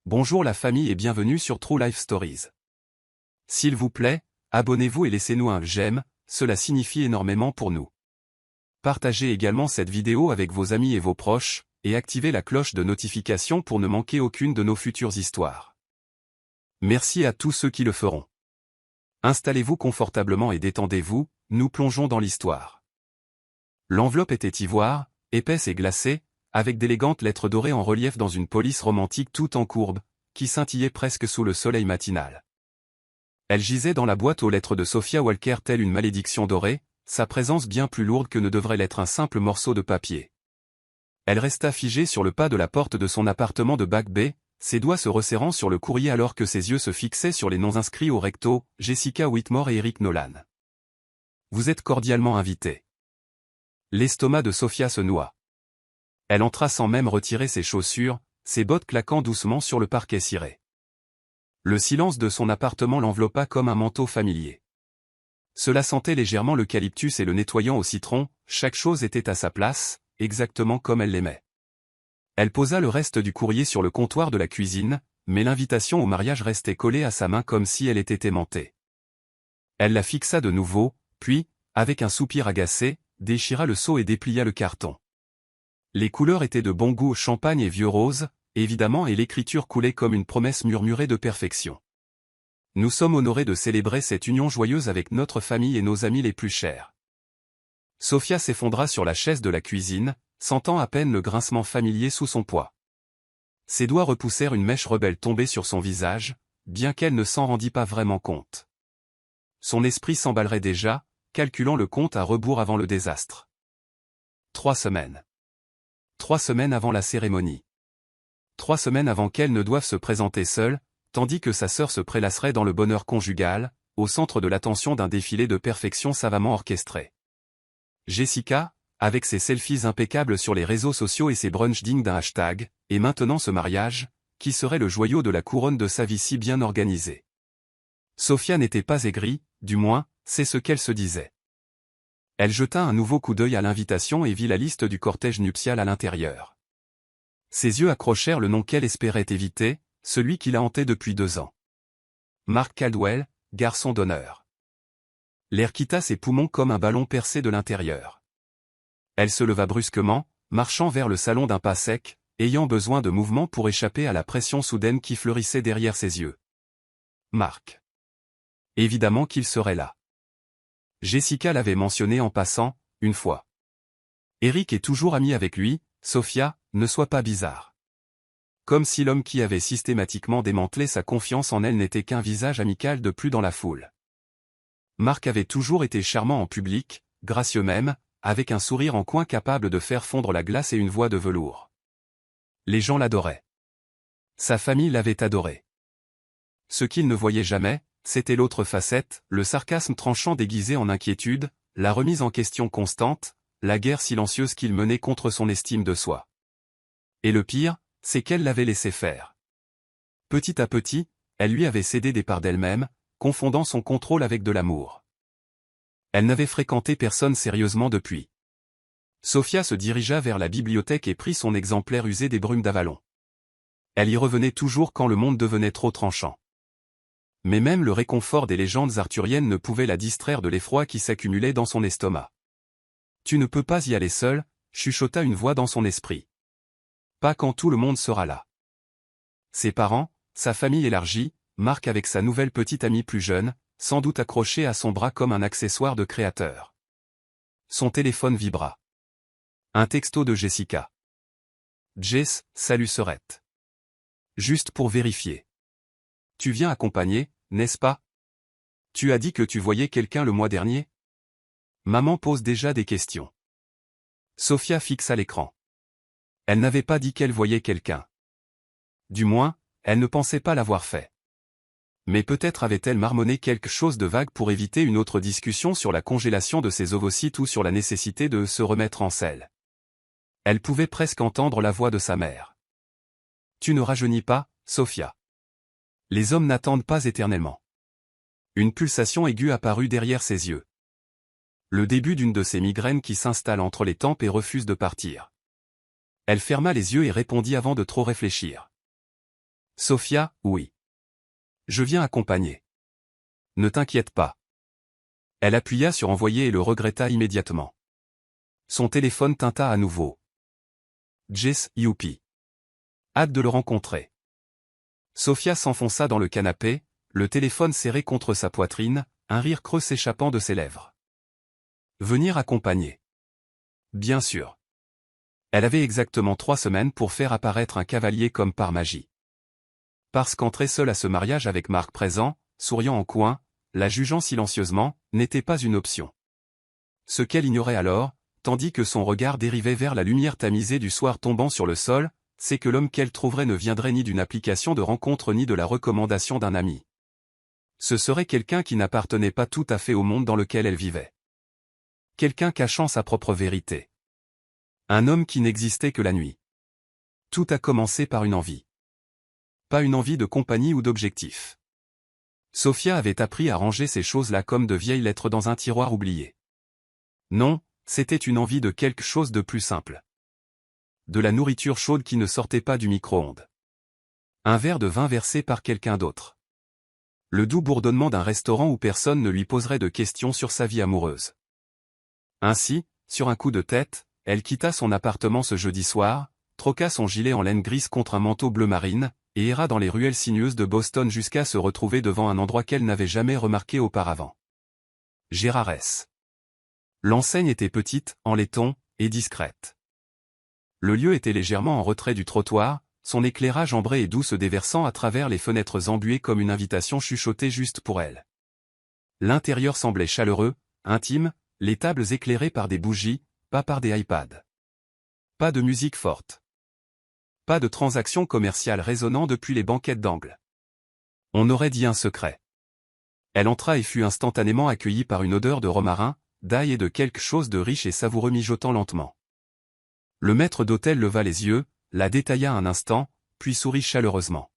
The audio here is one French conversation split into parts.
Bonjour la famille et bienvenue sur True Life Stories. S'il vous plaît, abonnez-vous et laissez-nous un j'aime, cela signifie énormément pour nous. Partagez également cette vidéo avec vos amis et vos proches, et activez la cloche de notification pour ne manquer aucune de nos futures histoires. Merci à tous ceux qui le feront. Installez-vous confortablement et détendez-vous, nous plongeons dans l'histoire. L'enveloppe était ivoire, épaisse et glacée, avec d'élégantes lettres dorées en relief dans une police romantique tout en courbe, qui scintillait presque sous le soleil matinal. Elle gisait dans la boîte aux lettres de Sophia Walker telle une malédiction dorée, sa présence bien plus lourde que ne devrait l'être un simple morceau de papier. Elle resta figée sur le pas de la porte de son appartement de Back Bay, ses doigts se resserrant sur le courrier alors que ses yeux se fixaient sur les noms inscrits au recto, Jessica Whitmore et Eric Nolan. Vous êtes cordialement invités. L'estomac de Sophia se noua. Elle entra sans même retirer ses chaussures, ses bottes claquant doucement sur le parquet ciré. Le silence de son appartement l'enveloppa comme un manteau familier. Cela sentait légèrement l'eucalyptus et le nettoyant au citron, chaque chose était à sa place, exactement comme elle l'aimait. Elle posa le reste du courrier sur le comptoir de la cuisine, mais l'invitation au mariage restait collée à sa main comme si elle était aimantée. Elle la fixa de nouveau, puis, avec un soupir agacé, déchira le seau et déplia le carton. Les couleurs étaient de bon goût champagne et vieux rose, évidemment, et l'écriture coulait comme une promesse murmurée de perfection. Nous sommes honorés de célébrer cette union joyeuse avec notre famille et nos amis les plus chers. Sophia s'effondra sur la chaise de la cuisine, sentant à peine le grincement familier sous son poids. Ses doigts repoussèrent une mèche rebelle tombée sur son visage, bien qu'elle ne s'en rendît pas vraiment compte. Son esprit s'emballerait déjà, calculant le compte à rebours avant le désastre. 3 semaines. 3 semaines avant la cérémonie. 3 semaines avant qu'elle ne doive se présenter seule, tandis que sa sœur se prélasserait dans le bonheur conjugal, au centre de l'attention d'un défilé de perfection savamment orchestré. Jessica, avec ses selfies impeccables sur les réseaux sociaux et ses brunchs dignes d'un hashtag, et maintenant ce mariage, qui serait le joyau de la couronne de sa vie si bien organisée. Sophia n'était pas aigrie, du moins, c'est ce qu'elle se disait. Elle jeta un nouveau coup d'œil à l'invitation et vit la liste du cortège nuptial à l'intérieur. Ses yeux accrochèrent le nom qu'elle espérait éviter, celui qui la hantait depuis 2 ans. Mark Caldwell, garçon d'honneur. L'air quitta ses poumons comme un ballon percé de l'intérieur. Elle se leva brusquement, marchant vers le salon d'un pas sec, ayant besoin de mouvement pour échapper à la pression soudaine qui fleurissait derrière ses yeux. Mark. Évidemment qu'il serait là. Jessica l'avait mentionné en passant, une fois. Eric est toujours ami avec lui, Sophia, ne sois pas bizarre. Comme si l'homme qui avait systématiquement démantelé sa confiance en elle n'était qu'un visage amical de plus dans la foule. Mark avait toujours été charmant en public, gracieux même, avec un sourire en coin capable de faire fondre la glace et une voix de velours. Les gens l'adoraient. Sa famille l'avait adoré. Ce qu'il ne voyait jamais, c'était l'autre facette, le sarcasme tranchant déguisé en inquiétude, la remise en question constante, la guerre silencieuse qu'il menait contre son estime de soi. Et le pire, c'est qu'elle l'avait laissé faire. Petit à petit, elle lui avait cédé des parts d'elle-même, confondant son contrôle avec de l'amour. Elle n'avait fréquenté personne sérieusement depuis. Sophia se dirigea vers la bibliothèque et prit son exemplaire usé des Brumes d'Avalon. Elle y revenait toujours quand le monde devenait trop tranchant. Mais même le réconfort des légendes arthuriennes ne pouvait la distraire de l'effroi qui s'accumulait dans son estomac. « Tu ne peux pas y aller seul », chuchota une voix dans son esprit. « Pas quand tout le monde sera là. » Ses parents, sa famille élargie, Mark avec sa nouvelle petite amie plus jeune, sans doute accrochée à son bras comme un accessoire de créateur. Son téléphone vibra. Un texto de Jessica. « Jess, salut Serette. Juste pour vérifier. Tu viens accompagner, n'est-ce pas? Tu as dit que tu voyais quelqu'un le mois dernier? Maman pose déjà des questions. » Sophia fixa l'écran. Elle n'avait pas dit qu'elle voyait quelqu'un. Du moins, elle ne pensait pas l'avoir fait. Mais peut-être avait-elle marmonné quelque chose de vague pour éviter une autre discussion sur la congélation de ses ovocytes ou sur la nécessité de se remettre en selle. Elle pouvait presque entendre la voix de sa mère. « Tu ne rajeunis pas, Sophia. Les hommes n'attendent pas éternellement. » Une pulsation aiguë apparut derrière ses yeux. Le début d'une de ces migraines qui s'installent entre les tempes et refusent de partir. Elle ferma les yeux et répondit avant de trop réfléchir. Sophia, oui. Je viens accompagner. Ne t'inquiète pas. Elle appuya sur envoyer et le regretta immédiatement. Son téléphone tinta à nouveau. Jess, youpi. Hâte de le rencontrer. Sophia s'enfonça dans le canapé, le téléphone serré contre sa poitrine, un rire creux s'échappant de ses lèvres. Venir accompagner. Bien sûr. Elle avait exactement 3 semaines pour faire apparaître un cavalier comme par magie. Parce qu'entrer seule à ce mariage avec Marc présent, souriant en coin, la jugeant silencieusement, n'était pas une option. Ce qu'elle ignorait alors, tandis que son regard dérivait vers la lumière tamisée du soir tombant sur le sol, c'est que l'homme qu'elle trouverait ne viendrait ni d'une application de rencontre ni de la recommandation d'un ami. Ce serait quelqu'un qui n'appartenait pas tout à fait au monde dans lequel elle vivait. Quelqu'un cachant sa propre vérité. Un homme qui n'existait que la nuit. Tout a commencé par une envie. Pas une envie de compagnie ou d'objectif. Sophia avait appris à ranger ces choses-là comme de vieilles lettres dans un tiroir oublié. Non, c'était une envie de quelque chose de plus simple. De la nourriture chaude qui ne sortait pas du micro-ondes. Un verre de vin versé par quelqu'un d'autre. Le doux bourdonnement d'un restaurant où personne ne lui poserait de questions sur sa vie amoureuse. Ainsi, sur un coup de tête, elle quitta son appartement ce jeudi soir, troqua son gilet en laine grise contre un manteau bleu marine, et erra dans les ruelles sinueuses de Boston jusqu'à se retrouver devant un endroit qu'elle n'avait jamais remarqué auparavant. Gérard S. L'enseigne était petite, en laiton, et discrète. Le lieu était légèrement en retrait du trottoir, son éclairage ambré et doux se déversant à travers les fenêtres embuées comme une invitation chuchotée juste pour elle. L'intérieur semblait chaleureux, intime, les tables éclairées par des bougies, pas par des iPads. Pas de musique forte. Pas de transactions commerciales résonnant depuis les banquettes d'angle. On aurait dit un secret. Elle entra et fut instantanément accueillie par une odeur de romarin, d'ail et de quelque chose de riche et savoureux mijotant lentement. Le maître d'hôtel leva les yeux, la détailla un instant, puis sourit chaleureusement.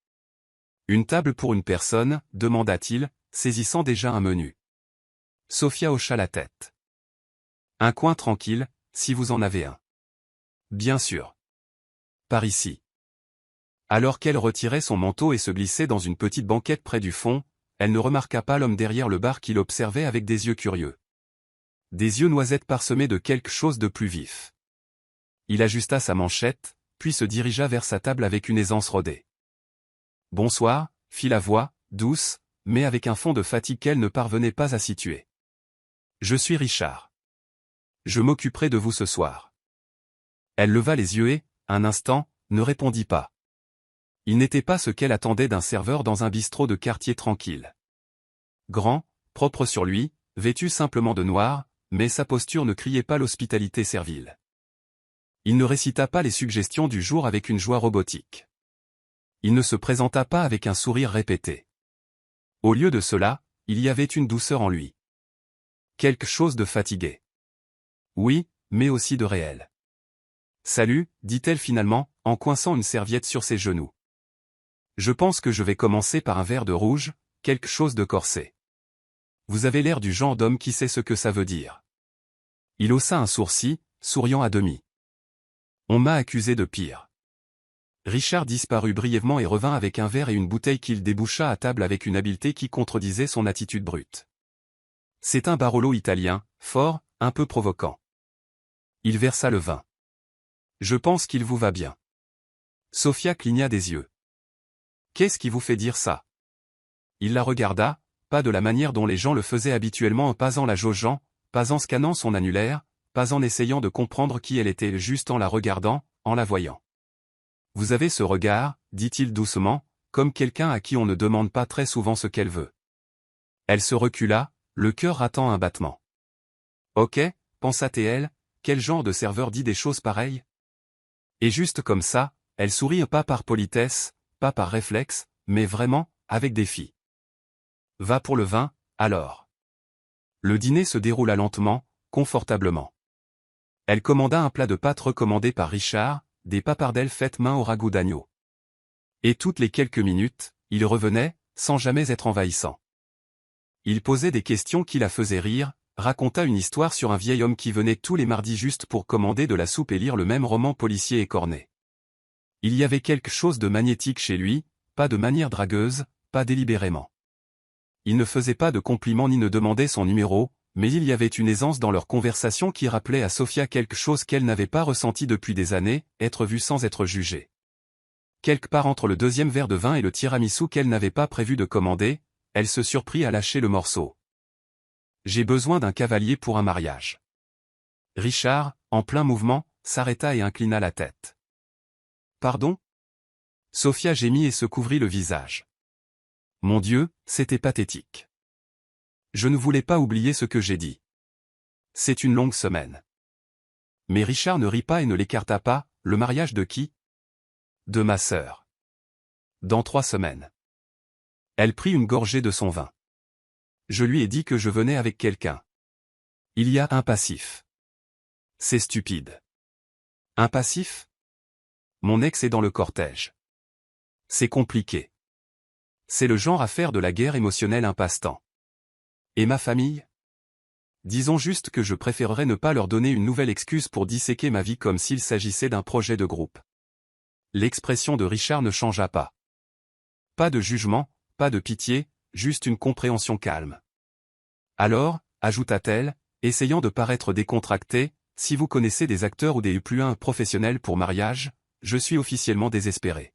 Une table pour une personne, demanda-t-il, saisissant déjà un menu. Sophia hocha la tête. Un coin tranquille, si vous en avez un. Bien sûr. Par ici. Alors qu'elle retirait son manteau et se glissait dans une petite banquette près du fond, elle ne remarqua pas l'homme derrière le bar qui l'observait avec des yeux curieux. Des yeux noisettes parsemés de quelque chose de plus vif. Il ajusta sa manchette, puis se dirigea vers sa table avec une aisance rodée. Bonsoir, fit la voix, douce, mais avec un fond de fatigue qu'elle ne parvenait pas à situer. Je suis Richard. Je m'occuperai de vous ce soir. Elle leva les yeux et, un instant, ne répondit pas. Il n'était pas ce qu'elle attendait d'un serveur dans un bistrot de quartier tranquille. Grand, propre sur lui, vêtu simplement de noir, mais sa posture ne criait pas l'hospitalité servile. Il ne récita pas les suggestions du jour avec une joie robotique. Il ne se présenta pas avec un sourire répété. Au lieu de cela, il y avait une douceur en lui. Quelque chose de fatigué. Oui, mais aussi de réel. Salut, dit-elle finalement, en coinçant une serviette sur ses genoux. Je pense que je vais commencer par un verre de rouge, quelque chose de corsé. Vous avez l'air du genre d'homme qui sait ce que ça veut dire. Il haussa un sourcil, souriant à demi. On m'a accusé de pire. Richard disparut brièvement et revint avec un verre et une bouteille qu'il déboucha à table avec une habileté qui contredisait son attitude brute. C'est un Barolo italien, fort, un peu provoquant. Il versa le vin. Je pense qu'il vous va bien. Sophia cligna des yeux. Qu'est-ce qui vous fait dire ça? Il la regarda, pas de la manière dont les gens le faisaient habituellement, pas en la jaugeant, pas en scannant son annulaire, pas en essayant de comprendre qui elle était, juste en la regardant, en la voyant. Vous avez ce regard, dit-il doucement, comme quelqu'un à qui on ne demande pas très souvent ce qu'elle veut. Elle se recula, le cœur ratant un battement. Ok, pensa-t-elle, quel genre de serveur dit des choses pareilles? Et juste comme ça, elle sourit pas par politesse, pas par réflexe, mais vraiment, avec défi. Va pour le vin, alors. Le dîner se déroula lentement, confortablement. Elle commanda un plat de pâtes recommandé par Richard, des papardelles faites main au ragoût d'agneau. Et toutes les quelques minutes, il revenait, sans jamais être envahissant. Il posait des questions qui la faisaient rire, raconta une histoire sur un vieil homme qui venait tous les mardis juste pour commander de la soupe et lire le même roman policier écorné. Il y avait quelque chose de magnétique chez lui, pas de manière dragueuse, pas délibérément. Ils ne faisaient pas de compliments ni ne demandaient son numéro, mais il y avait une aisance dans leur conversation qui rappelait à Sophia quelque chose qu'elle n'avait pas ressenti depuis des années, être vue sans être jugée. Quelque part entre le deuxième verre de vin et le tiramisu qu'elle n'avait pas prévu de commander, elle se surprit à lâcher le morceau. « J'ai besoin d'un cavalier pour un mariage. » Richard, en plein mouvement, s'arrêta et inclina la tête. « Pardon ?» Sophia gémit et se couvrit le visage. Mon Dieu, c'était pathétique. Je ne voulais pas oublier ce que j'ai dit. C'est une longue semaine. Mais Richard ne rit pas et ne l'écarta pas. Le mariage de qui? De ma sœur. Dans 3 semaines. Elle prit une gorgée de son vin. Je lui ai dit que je venais avec quelqu'un. Il y a un passif. C'est stupide. Un passif? Mon ex est dans le cortège. C'est compliqué. C'est le genre à faire de la guerre émotionnelle un passe-temps. Et ma famille? Disons juste que je préférerais ne pas leur donner une nouvelle excuse pour disséquer ma vie comme s'il s'agissait d'un projet de groupe. L'expression de Richard ne changea pas. Pas de jugement, pas de pitié, juste une compréhension calme. Alors, ajouta-t-elle, essayant de paraître décontractée, si vous connaissez des acteurs ou des U+1 professionnels pour mariage, je suis officiellement désespéré.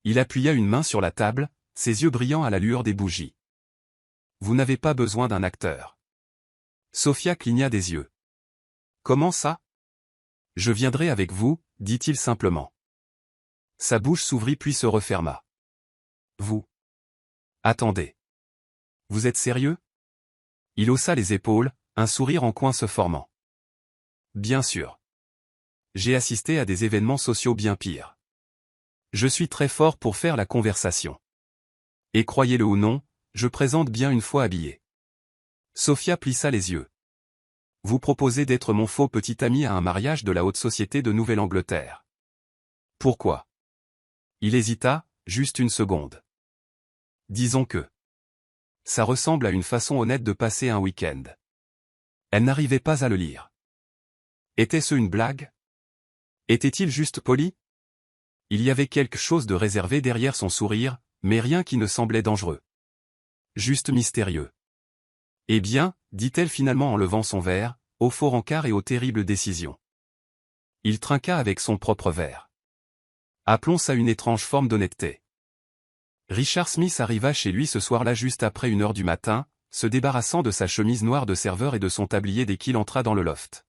Il appuya une main sur la table, ses yeux brillant à la lueur des bougies. Vous n'avez pas besoin d'un acteur. Sophia cligna des yeux. Comment ça? Je viendrai avec vous, dit-il simplement. Sa bouche s'ouvrit puis se referma. Vous? Attendez. Vous êtes sérieux? Il haussa les épaules, un sourire en coin se formant. Bien sûr. J'ai assisté à des événements sociaux bien pires. Je suis très fort pour faire la conversation. Et croyez-le ou non, je présente bien une fois habillé. Sophia plissa les yeux. Vous proposez d'être mon faux petit ami à un mariage de la haute société de Nouvelle-Angleterre. Pourquoi? Il hésita, juste une seconde. Disons que. Ça ressemble à une façon honnête de passer un week-end. Elle n'arrivait pas à le lire. Était-ce une blague? Était-il juste poli? Il y avait quelque chose de réservé derrière son sourire, mais rien qui ne semblait dangereux. Juste mystérieux. Eh bien, dit-elle finalement en levant son verre, au faux rencard et aux terribles décisions. Il trinqua avec son propre verre. Appelons ça une étrange forme d'honnêteté. Richard Smith arriva chez lui ce soir-là juste après 1h du matin, se débarrassant de sa chemise noire de serveur et de son tablier dès qu'il entra dans le loft.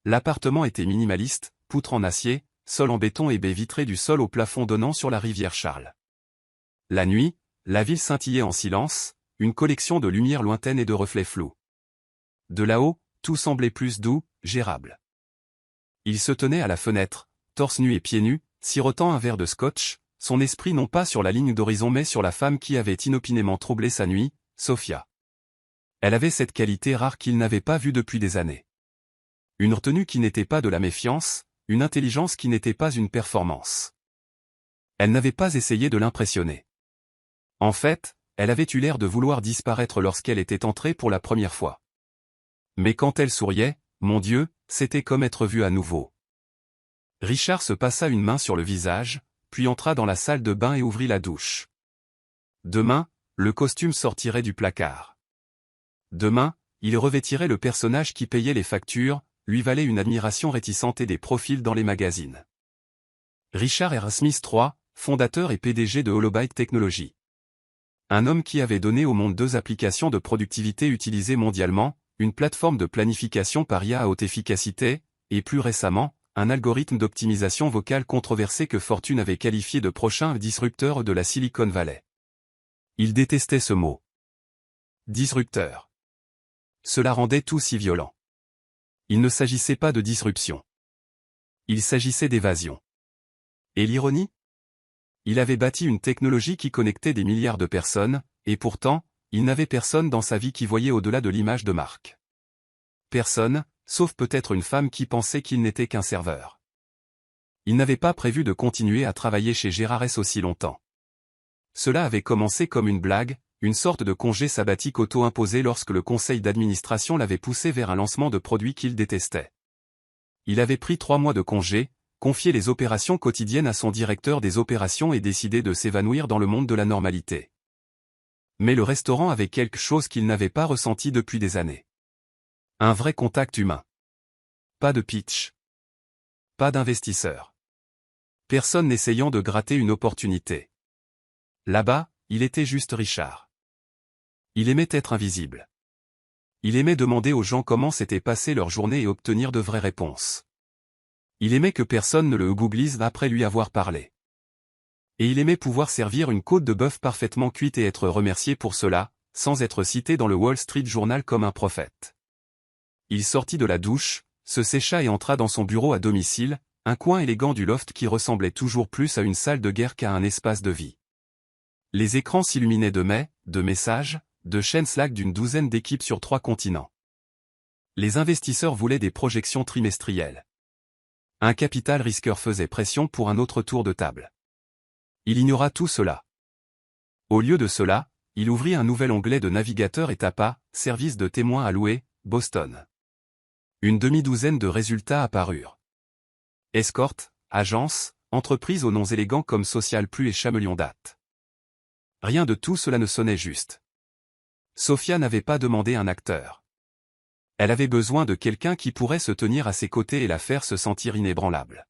L'appartement était minimaliste, poutres en acier, sol en béton et baies vitrées du sol au plafond donnant sur la rivière Charles. La nuit, la ville scintillait en silence, une collection de lumières lointaines et de reflets flous. De là-haut, tout semblait plus doux, gérable. Il se tenait à la fenêtre, torse nu et pieds nus, sirotant un verre de scotch, son esprit non pas sur la ligne d'horizon mais sur la femme qui avait inopinément troublé sa nuit, Sophia. Elle avait cette qualité rare qu'il n'avait pas vue depuis des années. Une retenue qui n'était pas de la méfiance, une intelligence qui n'était pas une performance. Elle n'avait pas essayé de l'impressionner. En fait, elle avait eu l'air de vouloir disparaître lorsqu'elle était entrée pour la première fois. Mais quand elle souriait, mon Dieu, c'était comme être vue à nouveau. Richard se passa une main sur le visage, puis entra dans la salle de bain et ouvrit la douche. Demain, le costume sortirait du placard. Demain, il revêtirait le personnage qui payait les factures, lui valait une admiration réticente et des profils dans les magazines. Richard R. Smith III, fondateur et PDG de Holobyte Technologies. Un homme qui avait donné au monde 2 applications de productivité utilisées mondialement, une plateforme de planification par IA à haute efficacité, et plus récemment, un algorithme d'optimisation vocale controversé que Fortune avait qualifié de prochain disrupteur de la Silicon Valley. Il détestait ce mot. Disrupteur. Cela rendait tout si violent. Il ne s'agissait pas de disruption. Il s'agissait d'évasion. Et l'ironie? Il avait bâti une technologie qui connectait des milliards de personnes, et pourtant, il n'avait personne dans sa vie qui voyait au-delà de l'image de marque. Personne, sauf peut-être une femme qui pensait qu'il n'était qu'un serveur. Il n'avait pas prévu de continuer à travailler chez Gérard S aussi longtemps. Cela avait commencé comme une blague, une sorte de congé sabbatique auto-imposé lorsque le conseil d'administration l'avait poussé vers un lancement de produits qu'il détestait. Il avait pris 3 mois de congé, confier les opérations quotidiennes à son directeur des opérations et décider de s'évanouir dans le monde de la normalité. Mais le restaurant avait quelque chose qu'il n'avait pas ressenti depuis des années. Un vrai contact humain. Pas de pitch. Pas d'investisseur. Personne n'essayant de gratter une opportunité. Là-bas, il était juste Richard. Il aimait être invisible. Il aimait demander aux gens comment s'était passée leur journée et obtenir de vraies réponses. Il aimait que personne ne le googlise après lui avoir parlé. Et il aimait pouvoir servir une côte de bœuf parfaitement cuite et être remercié pour cela, sans être cité dans le Wall Street Journal comme un prophète. Il sortit de la douche, se sécha et entra dans son bureau à domicile, un coin élégant du loft qui ressemblait toujours plus à une salle de guerre qu'à un espace de vie. Les écrans s'illuminaient de mails, de messages, de chaînes Slack d'une douzaine d'équipes sur 3 continents. Les investisseurs voulaient des projections trimestrielles. Un capital risqueur faisait pression pour un autre tour de table. Il ignora tout cela. Au lieu de cela, il ouvrit un nouvel onglet de navigateur et tapa « Service de témoins à louer, Boston ». Une demi-douzaine de résultats apparurent. Escorte, agence, entreprise aux noms élégants comme Social Plus et Chameleon Date. Rien de tout cela ne sonnait juste. Sophia n'avait pas demandé un acteur. Elle avait besoin de quelqu'un qui pourrait se tenir à ses côtés et la faire se sentir inébranlable.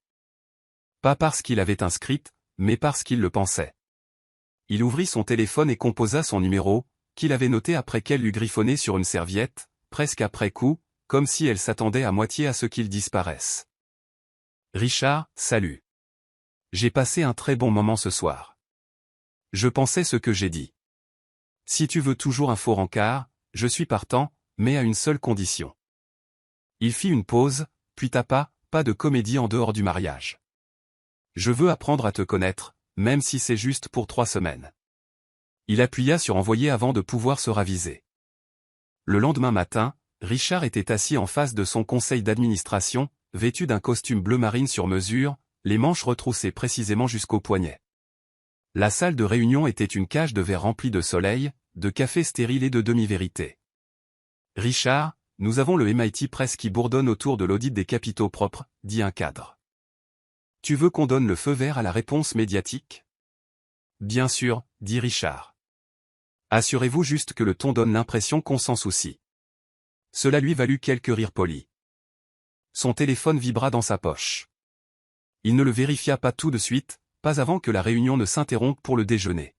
Pas parce qu'il avait un script, mais parce qu'il le pensait. Il ouvrit son téléphone et composa son numéro, qu'il avait noté après qu'elle l'eût griffonné sur une serviette, presque après coup, comme si elle s'attendait à moitié à ce qu'il disparaisse. Richard, salut. J'ai passé un très bon moment ce soir. Je pensais ce que j'ai dit. Si tu veux toujours un faux rencard, je suis partant, mais à une seule condition. Il fit une pause, puis tapa, pas de comédie en dehors du mariage. Je veux apprendre à te connaître, même si c'est juste pour 3 semaines. Il appuya sur envoyer avant de pouvoir se raviser. Le lendemain matin, Richard était assis en face de son conseil d'administration, vêtu d'un costume bleu marine sur mesure, les manches retroussées précisément jusqu'au poignet. La salle de réunion était une cage de verre remplie de soleil, de café stérile et de demi-vérité. Richard, nous avons le MIT Press qui bourdonne autour de l'audit des capitaux propres, dit un cadre. Tu veux qu'on donne le feu vert à la réponse médiatique? Bien sûr, dit Richard. Assurez-vous juste que le ton donne l'impression qu'on s'en soucie. Cela lui valut quelques rires polis. Son téléphone vibra dans sa poche. Il ne le vérifia pas tout de suite, pas avant que la réunion ne s'interrompe pour le déjeuner.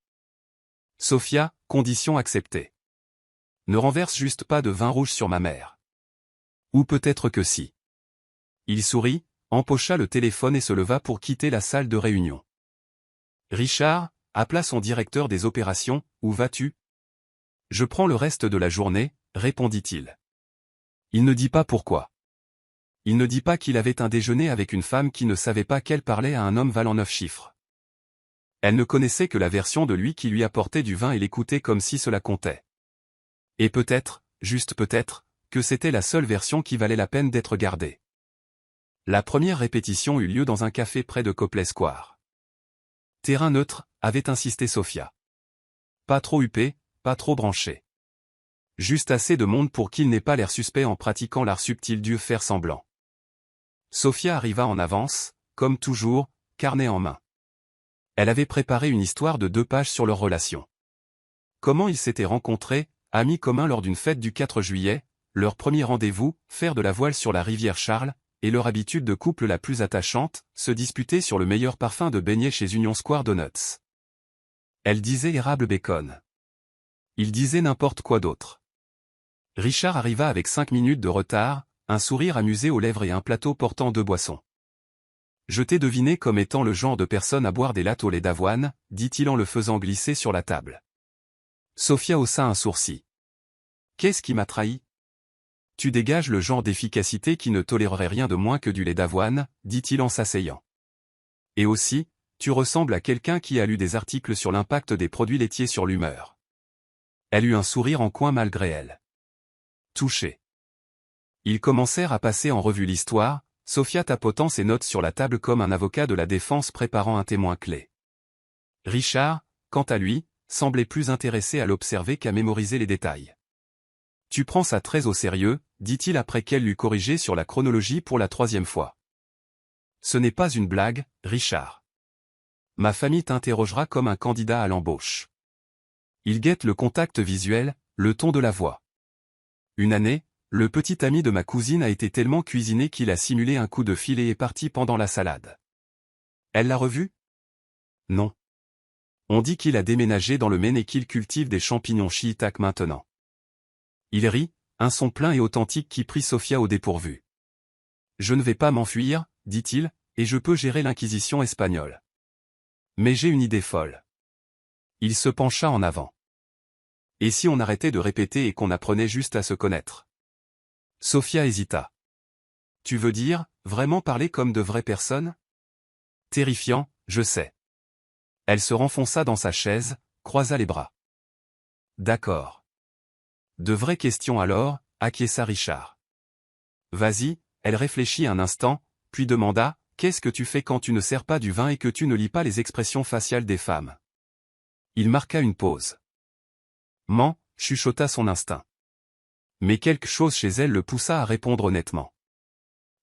Sophia, condition acceptée. Ne renverse juste pas de vin rouge sur ma mère. Ou peut-être que si. Il sourit, empocha le téléphone et se leva pour quitter la salle de réunion. Richard appela son directeur des opérations, où vas-tu? Je prends le reste de la journée, répondit-il. Il ne dit pas pourquoi. Il ne dit pas qu'il avait un déjeuner avec une femme qui ne savait pas qu'elle parlait à un homme valant 9 chiffres. Elle ne connaissait que la version de lui qui lui apportait du vin et l'écoutait comme si cela comptait. Et peut-être, juste peut-être, que c'était la seule version qui valait la peine d'être gardée. La première répétition eut lieu dans un café près de Copley Square. Terrain neutre, avait insisté Sophia. Pas trop huppé, pas trop branché. Juste assez de monde pour qu'il n'ait pas l'air suspect en pratiquant l'art subtil du faire semblant. Sophia arriva en avance, comme toujours, carnet en main. Elle avait préparé une histoire de 2 pages sur leur relation. Comment ils s'étaient rencontrés, amis communs lors d'une fête du 4 juillet, leur premier rendez-vous, faire de la voile sur la rivière Charles, et leur habitude de couple la plus attachante, se disputer sur le meilleur parfum de beignet chez Union Square Donuts. Elle disait érable bacon. Il disait n'importe quoi d'autre. Richard arriva avec 5 minutes de retard, un sourire amusé aux lèvres et un plateau portant 2 boissons. Je t'ai deviné comme étant le genre de personne à boire des lattes au lait d'avoine, dit-il en le faisant glisser sur la table. Sophia haussa un sourcil. Qu'est-ce qui m'a trahi? Tu dégages le genre d'efficacité qui ne tolérerait rien de moins que du lait d'avoine, dit-il en s'asseyant. Et aussi, tu ressembles à quelqu'un qui a lu des articles sur l'impact des produits laitiers sur l'humeur. Elle eut un sourire en coin malgré elle. Touchée. Ils commencèrent à passer en revue l'histoire, Sophia tapotant ses notes sur la table comme un avocat de la défense préparant un témoin clé. Richard, quant à lui, semblait plus intéressé à l'observer qu'à mémoriser les détails. Tu prends ça très au sérieux, dit-il après qu'elle l'eut corrigé sur la chronologie pour la 3e fois. Ce n'est pas une blague, Richard. Ma famille t'interrogera comme un candidat à l'embauche. Il guette le contact visuel, le ton de la voix. Une année, le petit ami de ma cousine a été tellement cuisiné qu'il a simulé un coup de fil et est parti pendant la salade. Elle l'a revu? Non. On dit qu'il a déménagé dans le Maine et qu'il cultive des champignons shiitake maintenant. Il rit, un son plein et authentique qui prit Sofia au dépourvu. Je ne vais pas m'enfuir, dit-il, et je peux gérer l'inquisition espagnole. Mais j'ai une idée folle. Il se pencha en avant. Et si on arrêtait de répéter et qu'on apprenait juste à se connaître? Sofia hésita. Tu veux dire, vraiment parler comme de vraies personnes? Terrifiant, je sais. Elle se renfonça dans sa chaise, croisa les bras. D'accord. De vraies questions alors, acquiesça Richard. Vas-y, elle réfléchit un instant, puis demanda, qu'est-ce que tu fais quand tu ne sers pas du vin et que tu ne lis pas les expressions faciales des femmes? Il marqua une pause. Ment, chuchota son instinct. Mais quelque chose chez elle le poussa à répondre honnêtement.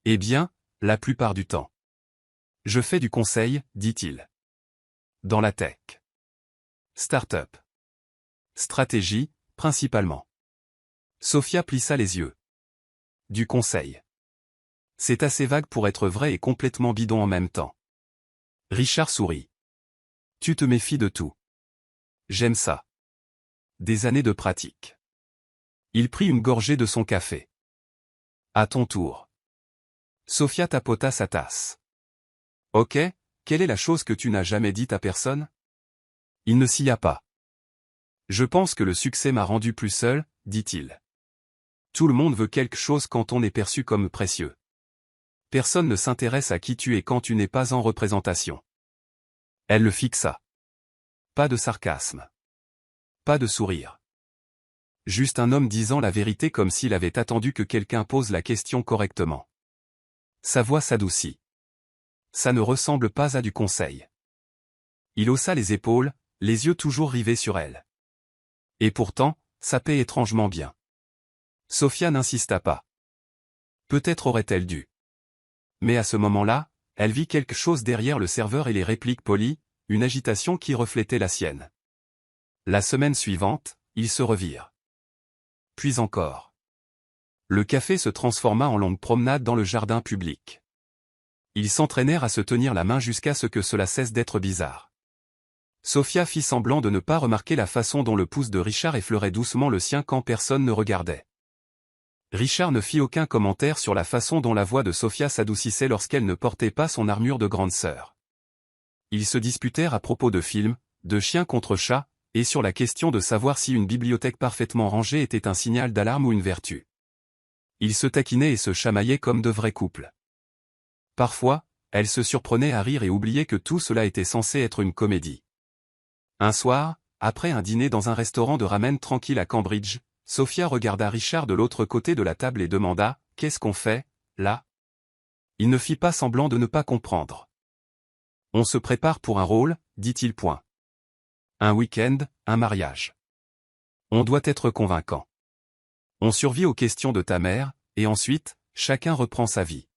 Eh bien, la plupart du temps. Je fais du conseil, dit-il. Dans la tech. Start-up. Stratégie, principalement. Sofia plissa les yeux. Du conseil. C'est assez vague pour être vrai et complètement bidon en même temps. Richard sourit. Tu te méfies de tout. J'aime ça. Des années de pratique. Il prit une gorgée de son café. À ton tour. Sofia tapota sa tasse. Ok, quelle est la chose que tu n'as jamais dite à personne? Il ne s'y a pas. Je pense que le succès m'a rendu plus seul, dit-il. Tout le monde veut quelque chose quand on est perçu comme précieux. Personne ne s'intéresse à qui tu es quand tu n'es pas en représentation. Elle le fixa. Pas de sarcasme. Pas de sourire. Juste un homme disant la vérité comme s'il avait attendu que quelqu'un pose la question correctement. Sa voix s'adoucit. Ça ne ressemble pas à du conseil. Il haussa les épaules, les yeux toujours rivés sur elle. Et pourtant, ça paie étrangement bien. Sofia n'insista pas. Peut-être aurait-elle dû. Mais à ce moment-là, elle vit quelque chose derrière le serveur et les répliques polies, une agitation qui reflétait la sienne. La semaine suivante, ils se revirent. Puis encore. Le café se transforma en longue promenade dans le jardin public. Ils s'entraînèrent à se tenir la main jusqu'à ce que cela cesse d'être bizarre. Sofia fit semblant de ne pas remarquer la façon dont le pouce de Richard effleurait doucement le sien quand personne ne regardait. Richard ne fit aucun commentaire sur la façon dont la voix de Sofia s'adoucissait lorsqu'elle ne portait pas son armure de grande sœur. Ils se disputèrent à propos de films, de chiens contre chats, et sur la question de savoir si une bibliothèque parfaitement rangée était un signal d'alarme ou une vertu. Ils se taquinaient et se chamaillaient comme de vrais couples. Parfois, elle se surprenait à rire et oubliait que tout cela était censé être une comédie. Un soir, après un dîner dans un restaurant de ramen tranquille à Cambridge, Sofia regarda Richard de l'autre côté de la table et demanda « Qu'est-ce qu'on fait, là ?» Il ne fit pas semblant de ne pas comprendre. « On se prépare pour un rôle, dit-il point. Un week-end, un mariage. On doit être convaincant. On survit aux questions de ta mère, et ensuite, chacun reprend sa vie. »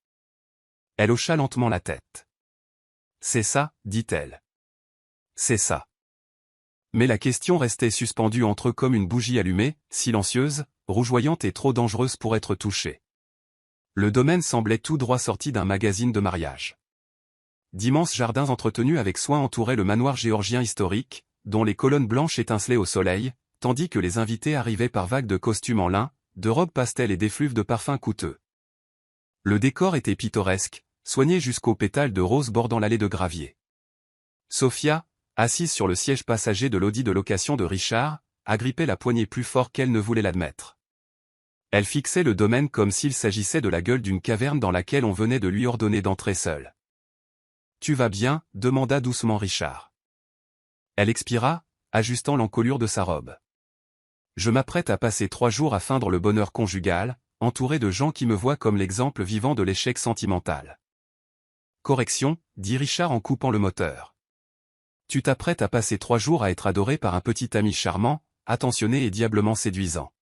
Elle hocha lentement la tête. « C'est ça, dit-elle. C'est ça. » Mais la question restait suspendue entre eux comme une bougie allumée, silencieuse, rougeoyante et trop dangereuse pour être touchée. Le domaine semblait tout droit sorti d'un magazine de mariage. D'immenses jardins entretenus avec soin entouraient le manoir géorgien historique, dont les colonnes blanches étincelaient au soleil, tandis que les invités arrivaient par vagues de costumes en lin, de robes pastel et d'effluves de parfums coûteux. Le décor était pittoresque, soigné jusqu'aux pétales de rose bordant l'allée de gravier. Sofia, assise sur le siège passager de l'Audi de location de Richard, agrippait la poignée plus fort qu'elle ne voulait l'admettre. Elle fixait le domaine comme s'il s'agissait de la gueule d'une caverne dans laquelle on venait de lui ordonner d'entrer seule. « Tu vas bien ?» demanda doucement Richard. Elle expira, ajustant l'encolure de sa robe. « Je m'apprête à passer 3 jours à feindre le bonheur conjugal, entouré de gens qui me voient comme l'exemple vivant de l'échec sentimental. » Correction, dit Richard en coupant le moteur. Tu t'apprêtes à passer 3 jours à être adoré par un petit ami charmant, attentionné et diablement séduisant.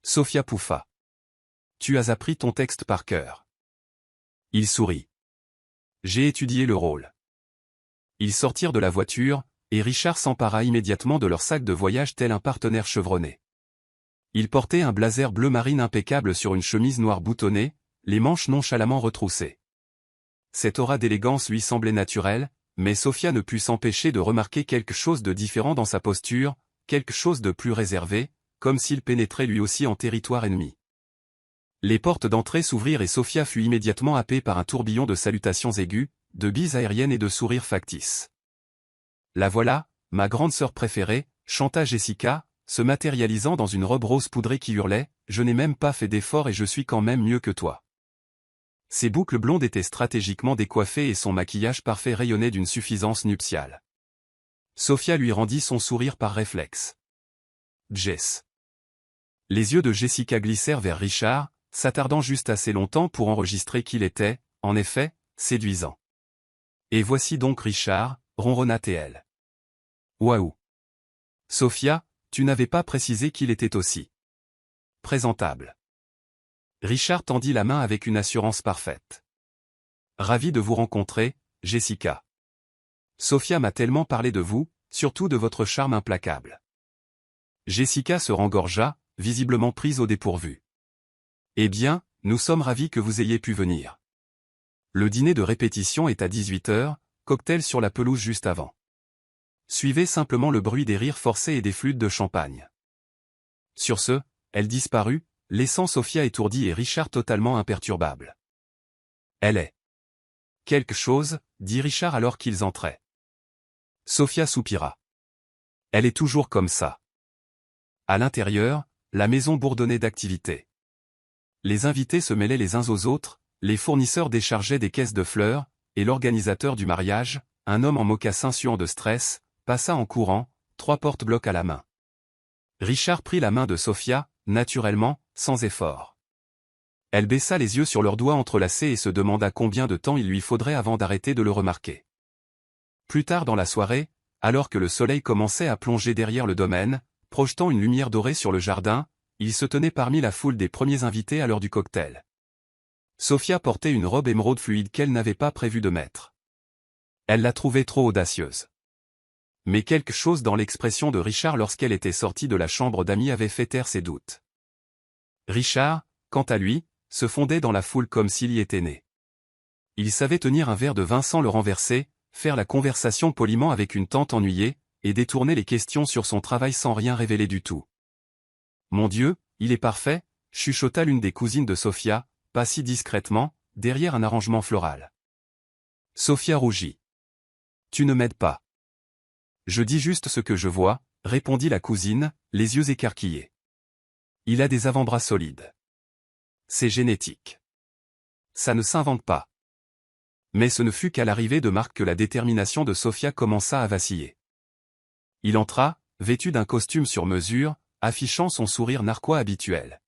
Sofia pouffa. Tu as appris ton texte par cœur. Il sourit. J'ai étudié le rôle. Ils sortirent de la voiture, et Richard s'empara immédiatement de leur sac de voyage tel un partenaire chevronné. Il portait un blazer bleu marine impeccable sur une chemise noire boutonnée, les manches nonchalamment retroussées. Cette aura d'élégance lui semblait naturelle, mais Sophia ne put s'empêcher de remarquer quelque chose de différent dans sa posture, quelque chose de plus réservé, comme s'il pénétrait lui aussi en territoire ennemi. Les portes d'entrée s'ouvrirent et Sophia fut immédiatement happée par un tourbillon de salutations aiguës, de bises aériennes et de sourires factices. « La voilà, ma grande sœur préférée », chanta Jessica, se matérialisant dans une robe rose poudrée qui hurlait « Je n'ai même pas fait d'effort et je suis quand même mieux que toi ». Ses boucles blondes étaient stratégiquement décoiffées et son maquillage parfait rayonnait d'une suffisance nuptiale. Sophia lui rendit son sourire par réflexe. « Jess ». Les yeux de Jessica glissèrent vers Richard, s'attardant juste assez longtemps pour enregistrer qu'il était, en effet, séduisant. « Et voici donc Richard », ronronna-t-elle. « Waouh ! Sophia, tu n'avais pas précisé qu'il était aussi présentable. » Richard tendit la main avec une assurance parfaite. « Ravi de vous rencontrer, Jessica. Sophia m'a tellement parlé de vous, surtout de votre charme implacable. » Jessica se rengorgea, visiblement prise au dépourvu. « Eh bien, nous sommes ravis que vous ayez pu venir. Le dîner de répétition est à 18h, cocktail sur la pelouse juste avant. Suivez simplement le bruit des rires forcés et des flûtes de champagne. » Sur ce, elle disparut, laissant Sophia étourdie et Richard totalement imperturbable. « Elle est quelque chose, » dit Richard alors qu'ils entraient. Sophia soupira. « Elle est toujours comme ça. » À l'intérieur, la maison bourdonnait d'activité. Les invités se mêlaient les uns aux autres, les fournisseurs déchargeaient des caisses de fleurs, et l'organisateur du mariage, un homme en mocassin suant de stress, passa en courant, 3 porte-blocs à la main. Richard prit la main de Sophia, naturellement, sans effort. Elle baissa les yeux sur leurs doigts entrelacés et se demanda combien de temps il lui faudrait avant d'arrêter de le remarquer. Plus tard dans la soirée, alors que le soleil commençait à plonger derrière le domaine, projetant une lumière dorée sur le jardin, il se tenait parmi la foule des premiers invités à l'heure du cocktail. Sophia portait une robe émeraude fluide qu'elle n'avait pas prévu de mettre. Elle la trouvait trop audacieuse. Mais quelque chose dans l'expression de Richard lorsqu'elle était sortie de la chambre d'amis avait fait taire ses doutes. Richard, quant à lui, se fondait dans la foule comme s'il y était né. Il savait tenir un verre de vin sans le renverser, faire la conversation poliment avec une tante ennuyée, et détourner les questions sur son travail sans rien révéler du tout. « Mon Dieu, il est parfait », chuchota l'une des cousines de Sophia, pas si discrètement, derrière un arrangement floral. Sophia rougit. « Tu ne m'aides pas. »« Je dis juste ce que je vois », répondit la cousine, les yeux écarquillés. « Il a des avant-bras solides. C'est génétique. Ça ne s'invente pas. » Mais ce ne fut qu'à l'arrivée de Marc que la détermination de Sophia commença à vaciller. Il entra, vêtu d'un costume sur mesure, affichant son sourire narquois habituel.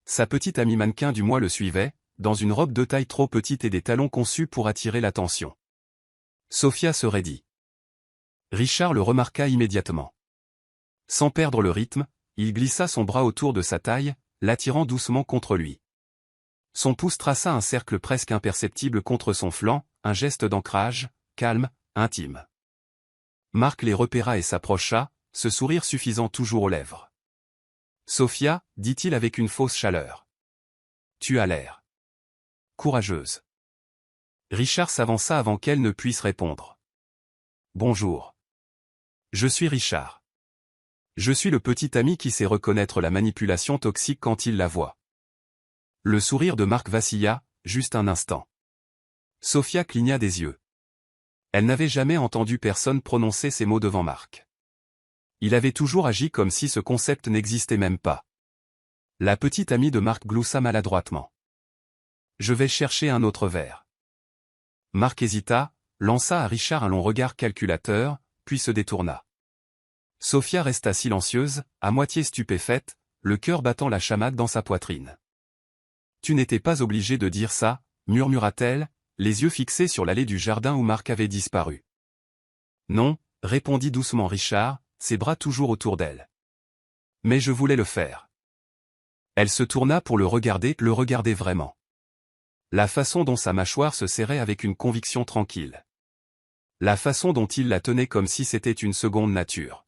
Sa petite amie mannequin du mois le suivait, dans une robe de taille trop petite et des talons conçus pour attirer l'attention. Sophia se raidit. Richard le remarqua immédiatement. Sans perdre le rythme, il glissa son bras autour de sa taille, l'attirant doucement contre lui. Son pouce traça un cercle presque imperceptible contre son flanc, un geste d'ancrage, calme, intime. Marc les repéra et s'approcha, ce sourire suffisant toujours aux lèvres. « Sophia, » dit-il avec une fausse chaleur. « Tu as l'air courageuse. » Richard s'avança avant qu'elle ne puisse répondre. « Bonjour. Je suis Richard. Je suis le petit ami qui sait reconnaître la manipulation toxique quand il la voit. » Le sourire de Marc vacilla, juste un instant. Sophia cligna des yeux. Elle n'avait jamais entendu personne prononcer ces mots devant Marc. Il avait toujours agi comme si ce concept n'existait même pas. La petite amie de Marc gloussa maladroitement. « Je vais chercher un autre verre. » Marc hésita, lança à Richard un long regard calculateur, puis se détourna. Sophia resta silencieuse, à moitié stupéfaite, le cœur battant la chamade dans sa poitrine. « Tu n'étais pas obligé de dire ça, » murmura-t-elle, les yeux fixés sur l'allée du jardin où Marc avait disparu. « Non, » répondit doucement Richard, ses bras toujours autour d'elle. « Mais je voulais le faire. » Elle se tourna pour le regarder vraiment. La façon dont sa mâchoire se serrait avec une conviction tranquille. La façon dont il la tenait comme si c'était une seconde nature.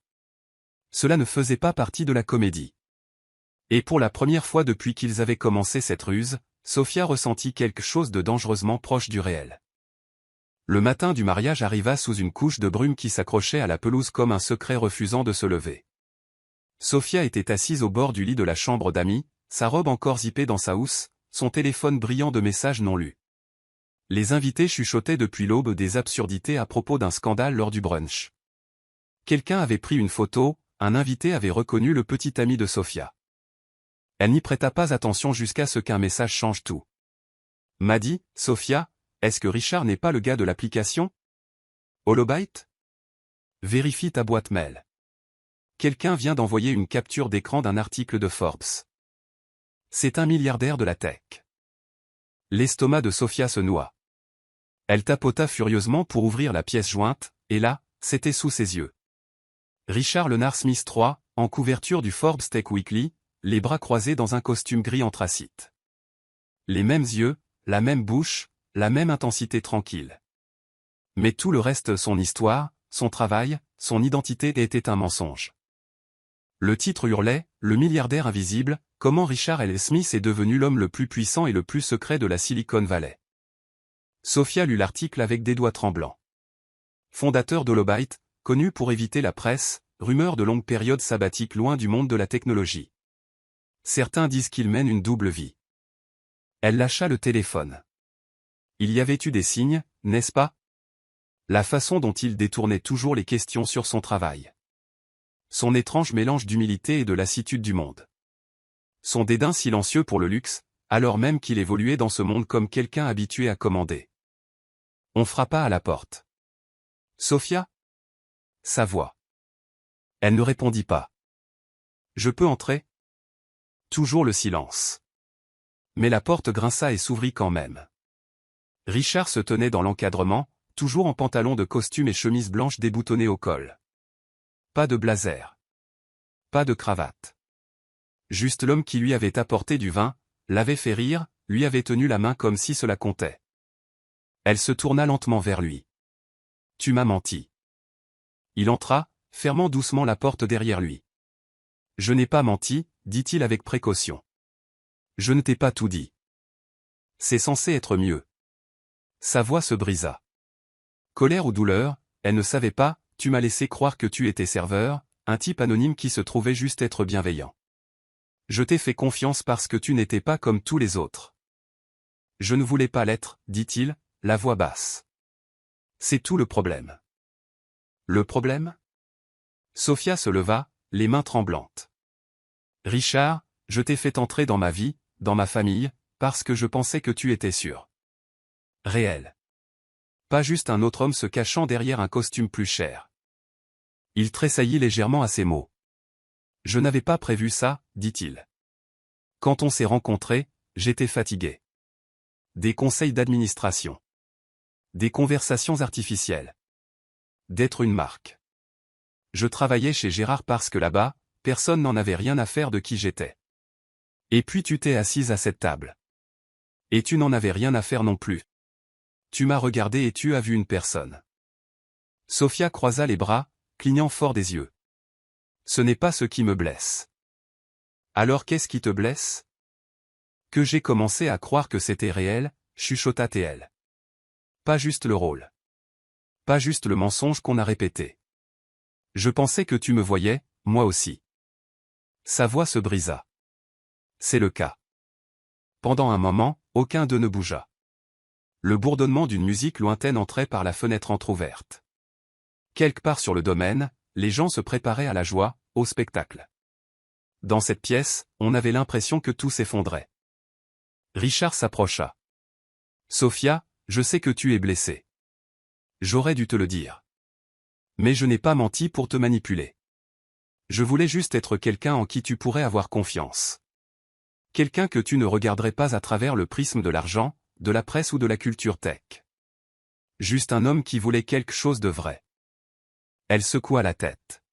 Cela ne faisait pas partie de la comédie. Et pour la première fois depuis qu'ils avaient commencé cette ruse, Sophia ressentit quelque chose de dangereusement proche du réel. Le matin du mariage arriva sous une couche de brume qui s'accrochait à la pelouse comme un secret refusant de se lever. Sophia était assise au bord du lit de la chambre d'amis, sa robe encore zippée dans sa housse, son téléphone brillant de messages non lus. Les invités chuchotaient depuis l'aube des absurdités à propos d'un scandale lors du brunch. Quelqu'un avait pris une photo, un invité avait reconnu le petit ami de Sophia. Elle n'y prêta pas attention jusqu'à ce qu'un message change tout. M'a dit, Sophia, est-ce que Richard n'est pas le gars de l'application Holobyte? Vérifie ta boîte mail. Quelqu'un vient d'envoyer une capture d'écran d'un article de Forbes. C'est un milliardaire de la tech. L'estomac de Sophia se noua. Elle tapota furieusement pour ouvrir la pièce jointe, et là, c'était sous ses yeux. Richard Leonard Smith III, en couverture du Forbes Tech Weekly, les bras croisés dans un costume gris anthracite. Les mêmes yeux, la même bouche, la même intensité tranquille. Mais tout le reste, son histoire, son travail, son identité était un mensonge. Le titre hurlait, le milliardaire invisible, comment Richard L. Smith est devenu l'homme le plus puissant et le plus secret de la Silicon Valley. Sophia lut l'article avec des doigts tremblants. Fondateur d'Holobyte, connu pour éviter la presse, rumeur de longue période sabbatique loin du monde de la technologie. Certains disent qu'il mène une double vie. Elle lâcha le téléphone. Il y avait eu des signes, n'est-ce pas? La façon dont il détournait toujours les questions sur son travail. Son étrange mélange d'humilité et de lassitude du monde. Son dédain silencieux pour le luxe, alors même qu'il évoluait dans ce monde comme quelqu'un habitué à commander. On frappa à la porte. Sophia? Sa voix. Elle ne répondit pas. Je peux entrer? Toujours le silence. Mais la porte grinça et s'ouvrit quand même. Richard se tenait dans l'encadrement, toujours en pantalon de costume et chemise blanche déboutonnée au col. Pas de blazer. Pas de cravate. Juste l'homme qui lui avait apporté du vin, l'avait fait rire, lui avait tenu la main comme si cela comptait. Elle se tourna lentement vers lui. Tu m'as menti. Il entra, fermant doucement la porte derrière lui. Je n'ai pas menti, dit-il avec précaution. Je ne t'ai pas tout dit. C'est censé être mieux. Sa voix se brisa. Colère ou douleur, elle ne savait pas, tu m'as laissé croire que tu étais serveur, un type anonyme qui se trouvait juste être bienveillant. Je t'ai fait confiance parce que tu n'étais pas comme tous les autres. Je ne voulais pas l'être, dit-il, la voix basse. C'est tout le problème. Le problème? Sophia se leva, les mains tremblantes. Richard, je t'ai fait entrer dans ma vie, dans ma famille, parce que je pensais que tu étais sûr. Réel. Pas juste un autre homme se cachant derrière un costume plus cher. Il tressaillit légèrement à ces mots. Je n'avais pas prévu ça, dit-il. Quand on s'est rencontrés, j'étais fatigué. Des conseils d'administration. Des conversations artificielles. D'être une marque. Je travaillais chez Gérard parce que là-bas, personne n'en avait rien à faire de qui j'étais. Et puis tu t'es assise à cette table. Et tu n'en avais rien à faire non plus. Tu m'as regardé et tu as vu une personne. Sophia croisa les bras, clignant fort des yeux. Ce n'est pas ce qui me blesse. Alors qu'est-ce qui te blesse? Que j'ai commencé à croire que c'était réel, chuchota TL. Pas juste le rôle. Pas juste le mensonge qu'on a répété. Je pensais que tu me voyais, moi aussi. Sa voix se brisa. C'est le cas. Pendant un moment, aucun d'eux ne bougea. Le bourdonnement d'une musique lointaine entrait par la fenêtre entr'ouverte. Quelque part sur le domaine, les gens se préparaient à la joie, au spectacle. Dans cette pièce, on avait l'impression que tout s'effondrait. Richard s'approcha. Sophia, je sais que tu es blessée. J'aurais dû te le dire. Mais je n'ai pas menti pour te manipuler. Je voulais juste être quelqu'un en qui tu pourrais avoir confiance. Quelqu'un que tu ne regarderais pas à travers le prisme de l'argent, de la presse ou de la culture tech. Juste un homme qui voulait quelque chose de vrai. Elle secoua la tête.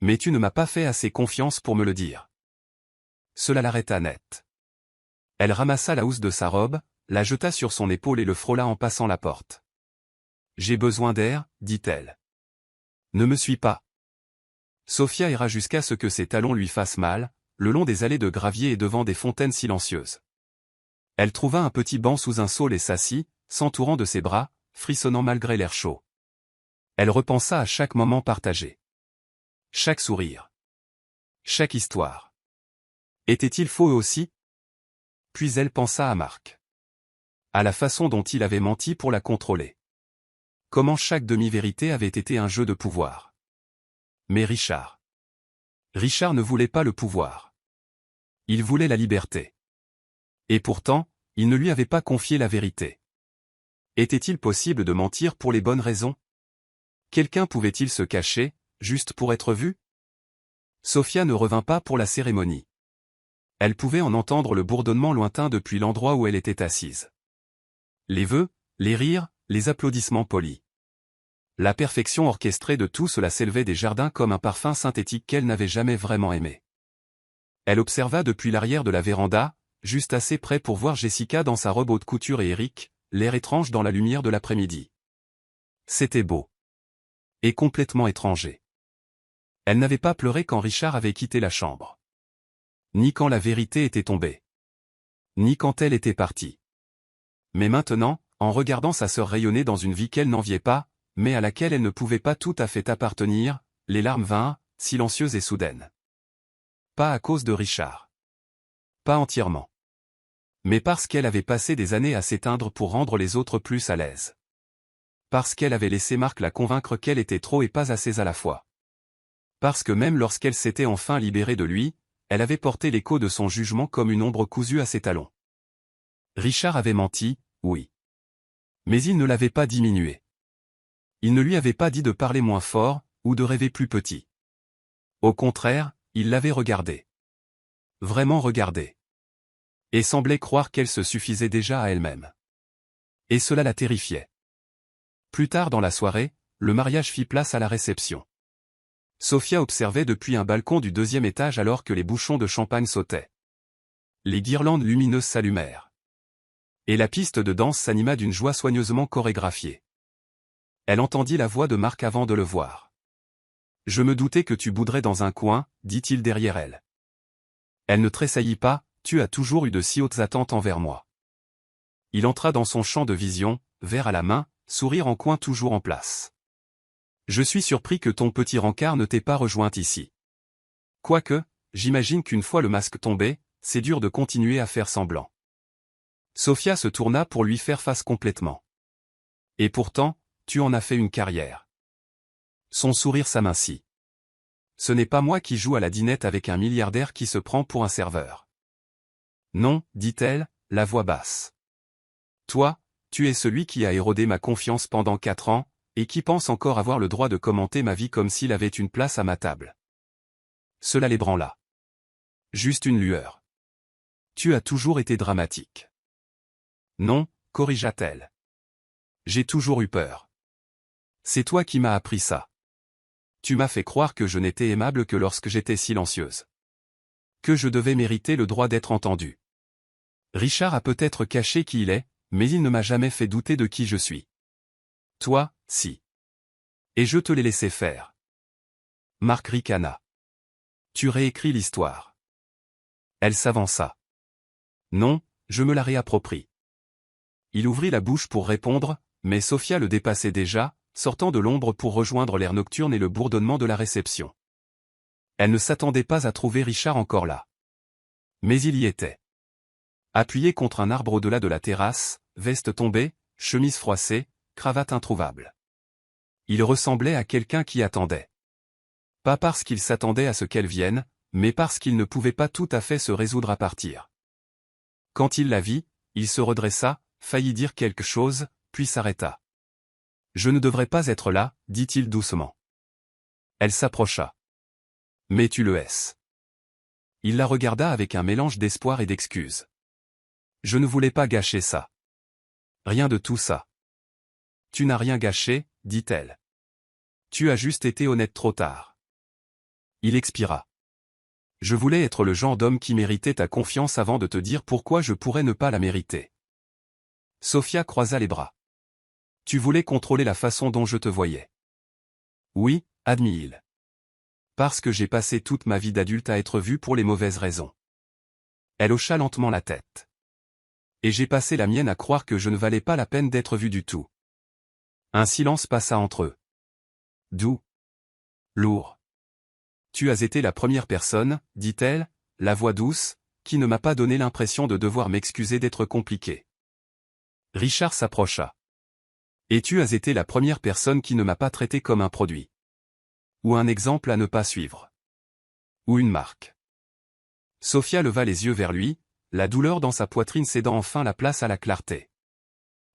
Mais tu ne m'as pas fait assez confiance pour me le dire. Cela l'arrêta net. Elle ramassa la housse de sa robe, la jeta sur son épaule et le frôla en passant la porte. « J'ai besoin d'air, dit-elle. Ne me suis pas. » Sophia erra jusqu'à ce que ses talons lui fassent mal, le long des allées de gravier et devant des fontaines silencieuses. Elle trouva un petit banc sous un saule et s'assit, s'entourant de ses bras, frissonnant malgré l'air chaud. Elle repensa à chaque moment partagé. Chaque sourire. Chaque histoire. Était-il faux eux aussi? Puis elle pensa à Marc. À la façon dont il avait menti pour la contrôler. Comment chaque demi-vérité avait été un jeu de pouvoir. Mais Richard. Richard ne voulait pas le pouvoir. Il voulait la liberté. Et pourtant, il ne lui avait pas confié la vérité. Était-il possible de mentir pour les bonnes raisons? Quelqu'un pouvait-il se cacher, juste pour être vu? Sophia ne revint pas pour la cérémonie. Elle pouvait en entendre le bourdonnement lointain depuis l'endroit où elle était assise. Les vœux, les rires, les applaudissements polis. La perfection orchestrée de tout cela s'élevait des jardins comme un parfum synthétique qu'elle n'avait jamais vraiment aimé. Elle observa depuis l'arrière de la véranda, juste assez près pour voir Jessica dans sa robe haute couture et Eric, l'air étrange dans la lumière de l'après-midi. C'était beau. Et complètement étranger. Elle n'avait pas pleuré quand Richard avait quitté la chambre. Ni quand la vérité était tombée. Ni quand elle était partie. Mais maintenant, en regardant sa sœur rayonner dans une vie qu'elle n'enviait pas, mais à laquelle elle ne pouvait pas tout à fait appartenir, les larmes vinrent, silencieuses et soudaines. Pas à cause de Richard. Pas entièrement. Mais parce qu'elle avait passé des années à s'éteindre pour rendre les autres plus à l'aise. Parce qu'elle avait laissé Marc la convaincre qu'elle était trop et pas assez à la fois. Parce que même lorsqu'elle s'était enfin libérée de lui, elle avait porté l'écho de son jugement comme une ombre cousue à ses talons. Richard avait menti, oui. Mais il ne l'avait pas diminué. Il ne lui avait pas dit de parler moins fort, ou de rêver plus petit. Au contraire, il l'avait regardée. Vraiment regardée. Et semblait croire qu'elle se suffisait déjà à elle-même. Et cela la terrifiait. Plus tard dans la soirée, le mariage fit place à la réception. Sophia observait depuis un balcon du 2e étage alors que les bouchons de champagne sautaient. Les guirlandes lumineuses s'allumèrent. Et la piste de danse s'anima d'une joie soigneusement chorégraphiée. Elle entendit la voix de Marc avant de le voir. « Je me doutais que tu bouderais dans un coin, dit-il derrière elle. » Elle ne tressaillit pas, « Tu as toujours eu de si hautes attentes envers moi. » Il entra dans son champ de vision, verre à la main, sourire en coin toujours en place. « Je suis surpris que ton petit rencard ne t'ait pas rejointe ici. Quoique, j'imagine qu'une fois le masque tombé, c'est dur de continuer à faire semblant. » Sophia se tourna pour lui faire face complètement. « Et pourtant, tu en as fait une carrière. » Son sourire s'amincit. « Ce n'est pas moi qui joue à la dinette avec un milliardaire qui se prend pour un serveur. » Non, dit-elle, la voix basse. Toi, tu es celui qui a érodé ma confiance pendant 4 ans, et qui pense encore avoir le droit de commenter ma vie comme s'il avait une place à ma table. Cela l'ébranla. Juste une lueur. Tu as toujours été dramatique. Non, corrigea-t-elle. J'ai toujours eu peur. C'est toi qui m'as appris ça. Tu m'as fait croire que je n'étais aimable que lorsque j'étais silencieuse. Que je devais mériter le droit d'être entendue. Richard a peut-être caché qui il est, mais il ne m'a jamais fait douter de qui je suis. Toi, si. Et je te l'ai laissé faire. Marc ricana. Tu réécris l'histoire. Elle s'avança. Non, je me la réapproprie. Il ouvrit la bouche pour répondre, mais Sophia le dépassait déjà, sortant de l'ombre pour rejoindre l'air nocturne et le bourdonnement de la réception. Elle ne s'attendait pas à trouver Richard encore là. Mais il y était. Appuyé contre un arbre au-delà de la terrasse, veste tombée, chemise froissée, cravate introuvable. Il ressemblait à quelqu'un qui attendait. Pas parce qu'il s'attendait à ce qu'elle vienne, mais parce qu'il ne pouvait pas tout à fait se résoudre à partir. Quand il la vit, il se redressa, faillit dire quelque chose, puis s'arrêta. « Je ne devrais pas être là, dit-il doucement. » Elle s'approcha. « Mais tu le es. » Il la regarda avec un mélange d'espoir et d'excuse. « Je ne voulais pas gâcher ça. » « Rien de tout ça. »« Tu n'as rien gâché, dit-elle. Tu as juste été honnête trop tard. » Il expira. « Je voulais être le genre d'homme qui méritait ta confiance avant de te dire pourquoi je pourrais ne pas la mériter. Sophia croisa les bras. Tu voulais contrôler la façon dont je te voyais. Oui, admit-il. Parce que j'ai passé toute ma vie d'adulte à être vu pour les mauvaises raisons. Elle hocha lentement la tête. Et j'ai passé la mienne à croire que je ne valais pas la peine d'être vu du tout. Un silence passa entre eux. Doux. Lourd. Tu as été la première personne, dit-elle, la voix douce, qui ne m'a pas donné l'impression de devoir m'excuser d'être compliqué. Richard s'approcha. Et tu as été la première personne qui ne m'a pas traité comme un produit. Ou un exemple à ne pas suivre. Ou une marque. Sophia leva les yeux vers lui, la douleur dans sa poitrine cédant enfin la place à la clarté.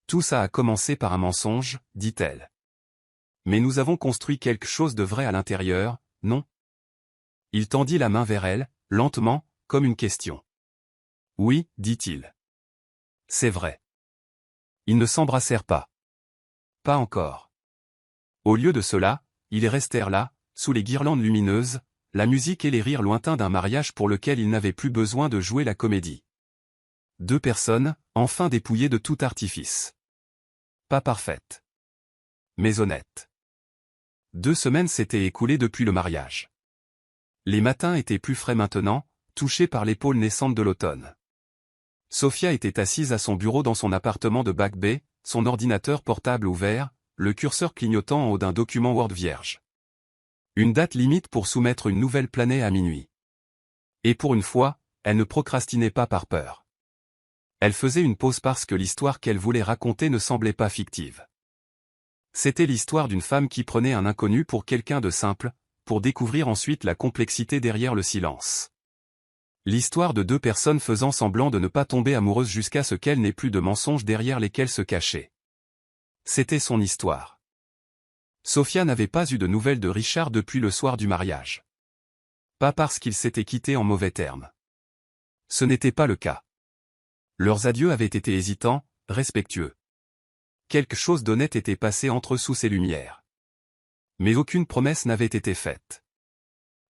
Tout ça a commencé par un mensonge, dit-elle. Mais nous avons construit quelque chose de vrai à l'intérieur, non? Il tendit la main vers elle, lentement, comme une question. Oui, dit-il. C'est vrai. Ils ne s'embrassèrent pas. Pas encore. Au lieu de cela, ils restèrent là, sous les guirlandes lumineuses, la musique et les rires lointains d'un mariage pour lequel ils n'avaient plus besoin de jouer la comédie. Deux personnes, enfin dépouillées de tout artifice. Pas parfaites. Mais honnêtes. 2 semaines s'étaient écoulées depuis le mariage. Les matins étaient plus frais maintenant, touchés par l'épaule naissante de l'automne. Sophia était assise à son bureau dans son appartement de Back Bay, son ordinateur portable ouvert, le curseur clignotant en haut d'un document Word vierge. Une date limite pour soumettre une nouvelle planée à minuit. Et pour une fois, elle ne procrastinait pas par peur. Elle faisait une pause parce que l'histoire qu'elle voulait raconter ne semblait pas fictive. C'était l'histoire d'une femme qui prenait un inconnu pour quelqu'un de simple, pour découvrir ensuite la complexité derrière le silence. L'histoire de 2 personnes faisant semblant de ne pas tomber amoureuses jusqu'à ce qu'elles n'aient plus de mensonges derrière lesquels se cacher. C'était son histoire. Sophia n'avait pas eu de nouvelles de Richard depuis le soir du mariage. Pas parce qu'ils s'étaient quittés en mauvais termes. Ce n'était pas le cas. Leurs adieux avaient été hésitants, respectueux. Quelque chose d'honnête était passé entre eux sous ces lumières. Mais aucune promesse n'avait été faite.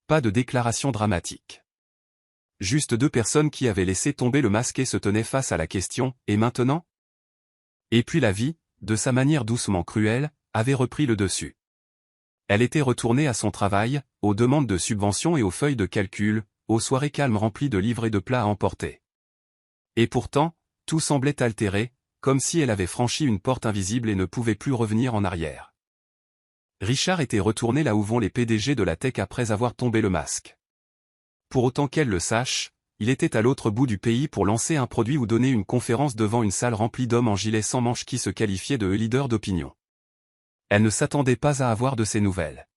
Pas de déclaration dramatique. Juste 2 personnes qui avaient laissé tomber le masque et se tenaient face à la question « Et maintenant ?» Et puis la vie, de sa manière doucement cruelle, avait repris le dessus. Elle était retournée à son travail, aux demandes de subventions et aux feuilles de calcul, aux soirées calmes remplies de livres et de plats à emporter. Et pourtant, tout semblait altéré, comme si elle avait franchi une porte invisible et ne pouvait plus revenir en arrière. Richard était retourné là où vont les PDG de la tech après avoir tombé le masque. Pour autant qu'elle le sache, il était à l'autre bout du pays pour lancer un produit ou donner une conférence devant une salle remplie d'hommes en gilet sans manches qui se qualifiaient de leaders d'opinion. Elle ne s'attendait pas à avoir de ces nouvelles.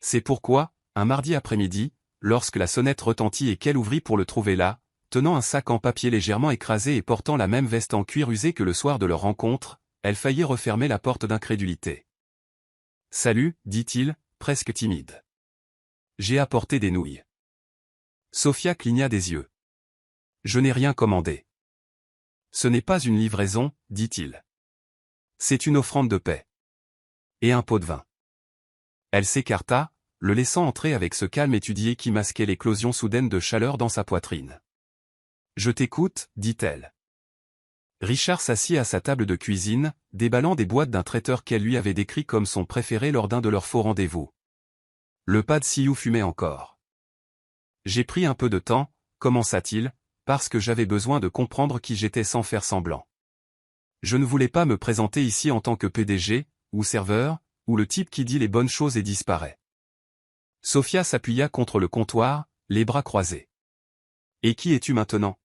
C'est pourquoi, un mardi après-midi, lorsque la sonnette retentit et qu'elle ouvrit pour le trouver là, tenant un sac en papier légèrement écrasé et portant la même veste en cuir usé que le soir de leur rencontre, elle faillit refermer la porte d'incrédulité. « Salut, dit-il, presque timide. J'ai apporté des nouilles. » Sophia cligna des yeux. « Je n'ai rien commandé. »« Ce n'est pas une livraison, dit-il. C'est une offrande de paix. Et un pot de vin. » Elle s'écarta, le laissant entrer avec ce calme étudié qui masquait l'éclosion soudaine de chaleur dans sa poitrine. « Je t'écoute, dit-elle. » Richard s'assit à sa table de cuisine, déballant des boîtes d'un traiteur qu'elle lui avait décrit comme son préféré lors d'un de leurs faux rendez-vous. Le pas de Sioux fumait encore. J'ai pris un peu de temps, commença-t-il, parce que j'avais besoin de comprendre qui j'étais sans faire semblant. Je ne voulais pas me présenter ici en tant que PDG, ou serveur, ou le type qui dit les bonnes choses et disparaît. Sophia s'appuya contre le comptoir, les bras croisés. Et qui es-tu maintenant?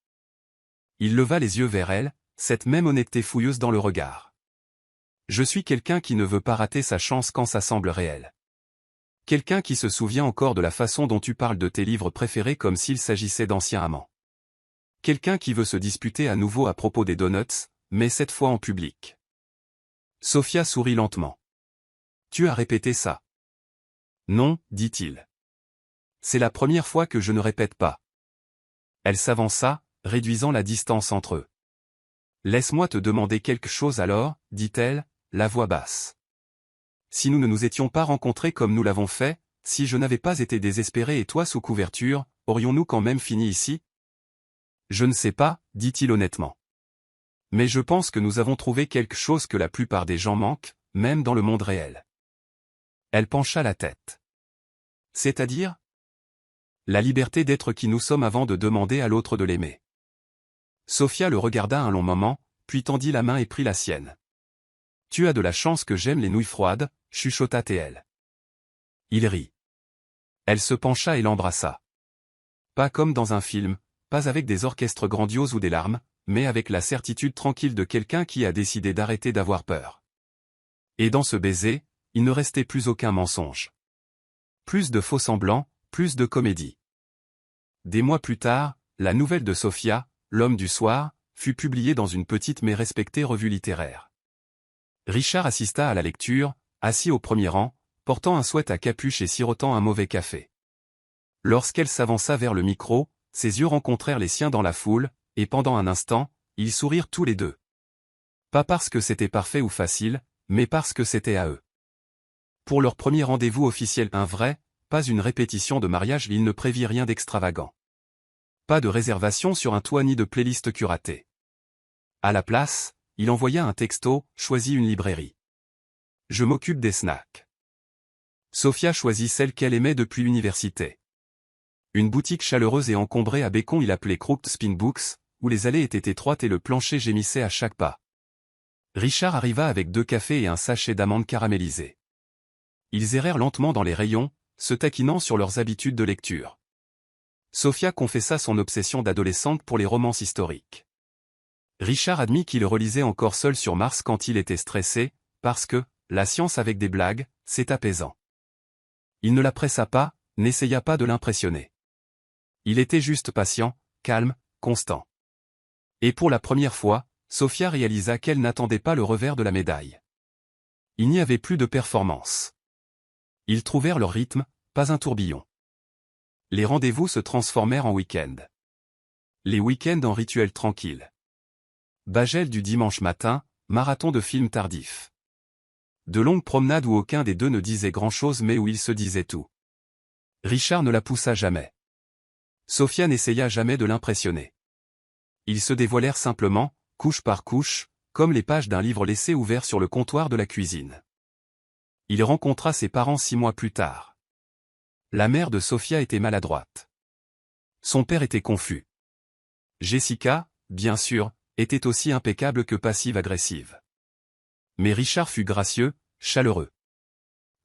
Il leva les yeux vers elle, cette même honnêteté fouilleuse dans le regard. Je suis quelqu'un qui ne veut pas rater sa chance quand ça semble réel. Quelqu'un qui se souvient encore de la façon dont tu parles de tes livres préférés comme s'il s'agissait d'anciens amants. Quelqu'un qui veut se disputer à nouveau à propos des donuts, mais cette fois en public. Sophia sourit lentement. Tu as répété ça? Non, dit-il. C'est la première fois que je ne répète pas. Elle s'avança, réduisant la distance entre eux. Laisse-moi te demander quelque chose alors, dit-elle, la voix basse. Si nous ne nous étions pas rencontrés comme nous l'avons fait, si je n'avais pas été désespéré et toi sous couverture, aurions-nous quand même fini ici? Je ne sais pas, dit-il honnêtement. Mais je pense que nous avons trouvé quelque chose que la plupart des gens manquent, même dans le monde réel. Elle pencha la tête. C'est-à-dire? La liberté d'être qui nous sommes avant de demander à l'autre de l'aimer. Sophia le regarda un long moment, puis tendit la main et prit la sienne. Tu as de la chance que j'aime les nouilles froides, chuchota-t-elle. Il rit. Elle se pencha et l'embrassa. Pas comme dans un film, pas avec des orchestres grandioses ou des larmes, mais avec la certitude tranquille de quelqu'un qui a décidé d'arrêter d'avoir peur. Et dans ce baiser, il ne restait plus aucun mensonge. Plus de faux-semblants, plus de comédie. Des mois plus tard, la nouvelle de Sophia, L'homme du soir, fut publiée dans une petite mais respectée revue littéraire. Richard assista à la lecture, assis au premier rang, portant un sweat à capuche et sirotant un mauvais café. Lorsqu'elle s'avança vers le micro, ses yeux rencontrèrent les siens dans la foule, et pendant un instant, ils sourirent tous les deux. Pas parce que c'était parfait ou facile, mais parce que c'était à eux. Pour leur premier rendez-vous officiel, un vrai, pas une répétition de mariage, il ne prévit rien d'extravagant. Pas de réservation sur un toit ni de playlist curatée. À la place, il envoya un texto, choisis une librairie. Je m'occupe des snacks. Sophia choisit celle qu'elle aimait depuis l'université. Une boutique chaleureuse et encombrée à Bécon il appelait Crooked Spin Books, où les allées étaient étroites et le plancher gémissait à chaque pas. Richard arriva avec 2 cafés et un sachet d'amandes caramélisées. Ils errèrent lentement dans les rayons, se taquinant sur leurs habitudes de lecture. Sophia confessa son obsession d'adolescente pour les romances historiques. Richard admit qu'il relisait encore seul sur Mars quand il était stressé, parce que, la science avec des blagues, c'est apaisant. Il ne la pressa pas, n'essaya pas de l'impressionner. Il était juste patient, calme, constant. Et pour la première fois, Sophia réalisa qu'elle n'attendait pas le revers de la médaille. Il n'y avait plus de performance. Ils trouvèrent leur rythme, pas un tourbillon. Les rendez-vous se transformèrent en week-end. Les week-ends en rituels tranquilles. Bagel du dimanche matin, marathon de films tardifs. De longues promenades où aucun des deux ne disait grand-chose mais où ils se disaient tout. Richard ne la poussa jamais. Sophia n'essaya jamais de l'impressionner. Ils se dévoilèrent simplement, couche par couche, comme les pages d'un livre laissé ouvert sur le comptoir de la cuisine. Il rencontra ses parents 6 mois plus tard. La mère de Sophia était maladroite. Son père était confus. Jessica, bien sûr, était aussi impeccable que passive-agressive. Mais Richard fut gracieux, chaleureux.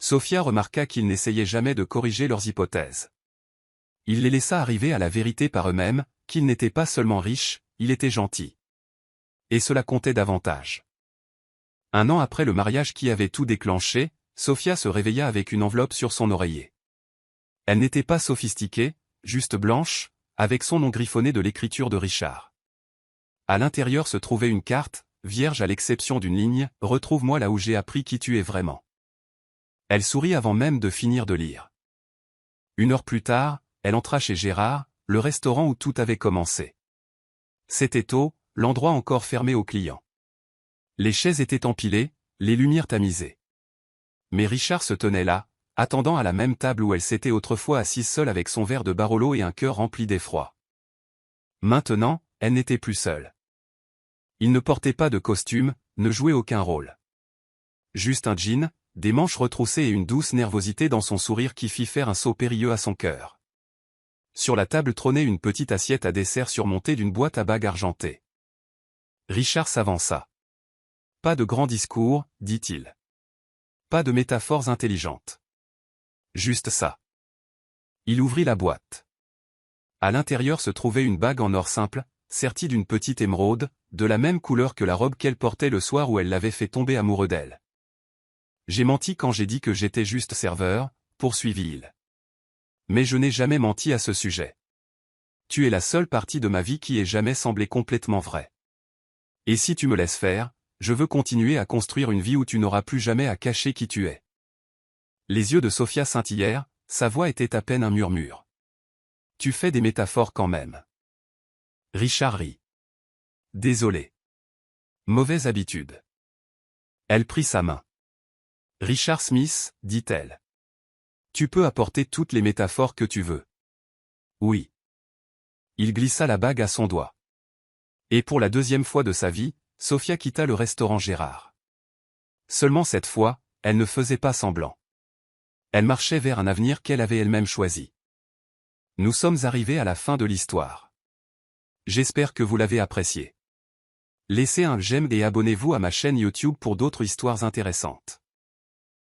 Sophia remarqua qu'ils n'essayaient jamais de corriger leurs hypothèses. Il les laissa arriver à la vérité par eux-mêmes, qu'il n'était pas seulement riche, il était gentil. Et cela comptait davantage. 1 an après le mariage qui avait tout déclenché, Sophia se réveilla avec une enveloppe sur son oreiller. Elle n'était pas sophistiquée, juste blanche, avec son nom griffonné de l'écriture de Richard. À l'intérieur se trouvait une carte, vierge à l'exception d'une ligne, « Retrouve-moi là où j'ai appris qui tu es vraiment ». Elle sourit avant même de finir de lire. 1 heure plus tard, elle entra chez Gérard, le restaurant où tout avait commencé. C'était tôt, l'endroit encore fermé aux clients. Les chaises étaient empilées, les lumières tamisées. Mais Richard se tenait là, attendant à la même table où elle s'était autrefois assise seule avec son verre de Barolo et un cœur rempli d'effroi. Maintenant, elle n'était plus seule. Il ne portait pas de costume, ne jouait aucun rôle. Juste un jean, des manches retroussées et une douce nervosité dans son sourire qui fit faire un saut périlleux à son cœur. Sur la table trônait une petite assiette à dessert surmontée d'une boîte à bagues argentée. Richard s'avança. Pas de grand discours, dit-il. Pas de métaphores intelligentes. Juste ça. Il ouvrit la boîte. À l'intérieur se trouvait une bague en or simple, sertie d'une petite émeraude, de la même couleur que la robe qu'elle portait le soir où elle l'avait fait tomber amoureux d'elle. J'ai menti quand j'ai dit que j'étais juste serveur, poursuivit-il. Mais je n'ai jamais menti à ce sujet. Tu es la seule partie de ma vie qui ait jamais semblé complètement vraie. Et si tu me laisses faire, je veux continuer à construire une vie où tu n'auras plus jamais à cacher qui tu es. Les yeux de Sophia scintillèrent, sa voix était à peine un murmure. Tu fais des métaphores quand même. Richard rit. Désolé. Mauvaise habitude. Elle prit sa main. Richard Smith, dit-elle. Tu peux apporter toutes les métaphores que tu veux. Oui. Il glissa la bague à son doigt. Et pour la 2e fois de sa vie, Sophia quitta le restaurant Gérard. Seulement cette fois, elle ne faisait pas semblant. Elle marchait vers un avenir qu'elle avait elle-même choisi. Nous sommes arrivés à la fin de l'histoire. J'espère que vous l'avez apprécié. Laissez un j'aime et abonnez-vous à ma chaîne YouTube pour d'autres histoires intéressantes.